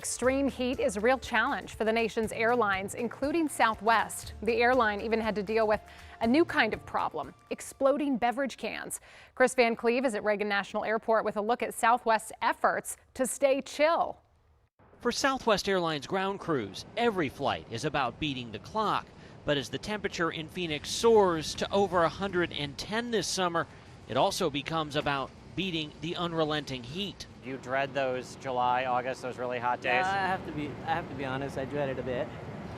Extreme heat is a real challenge for the nation's airlines, including Southwest. The airline even had to deal with a new kind of problem, exploding beverage cans. Chris Van Cleve is at Reagan National Airport with a look at Southwest's efforts to stay chill. For Southwest Airlines ground crews, every flight is about beating the clock. But as the temperature in Phoenix soars to over 110 this summer, it also becomes about beating the unrelenting heat. You dread those July, August, those really hot days? I have to be honest, I dread it a bit.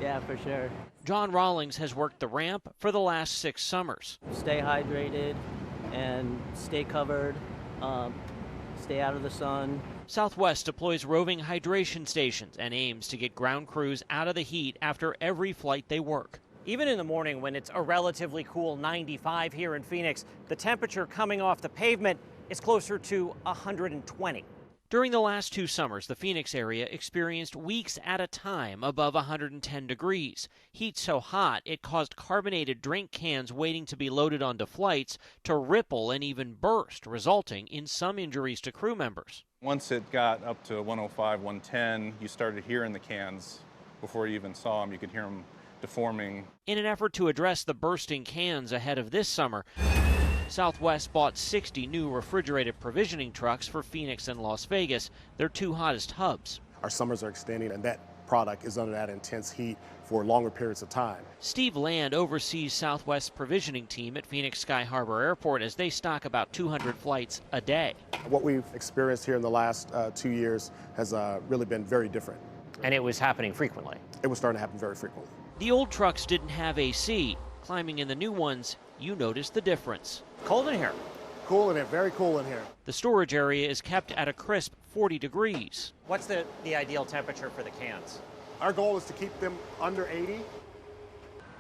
Yeah, for sure. John Rawlings has worked the ramp for the last 6 summers. Stay hydrated and stay covered, stay out of the sun. Southwest deploys roving hydration stations and aims to get ground crews out of the heat after every flight they work. Even in the morning when it's a relatively cool 95 here in Phoenix, the temperature coming off the pavement is closer to 120. During the last 2 summers, the Phoenix area experienced weeks at a time above 110 degrees. Heat so hot, it caused carbonated drink cans waiting to be loaded onto flights to ripple and even burst, resulting in some injuries to crew members. Once it got up to 105, 110, you started hearing the cans before you even saw them. You could hear them deforming. In an effort to address the bursting cans ahead of this summer, Southwest bought 60 new refrigerated provisioning trucks for Phoenix and Las Vegas, their 2 hottest hubs. Our summers are extending, and that product is under that intense heat for longer periods of time. Steve Land oversees Southwest's provisioning team at Phoenix Sky Harbor Airport as they stock about 200 flights a day. What we've experienced here in the last 2 years has really been very different. And it was happening frequently. It was starting to happen very frequently. The old trucks didn't have AC. Climbing in the new ones, you notice the difference. Cold in here. Cool in here, very cool in here. The storage area is kept at a crisp 40 degrees. What's the ideal temperature for the cans? Our goal is to keep them under 80.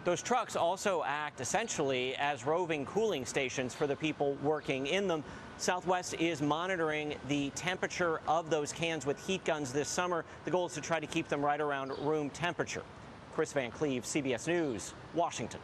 Those trucks also act essentially as roving cooling stations for the people working in them. Southwest is monitoring the temperature of those cans with heat guns this summer. The goal is to try to keep them right around room temperature. Chris Van Cleve, CBS News, Washington.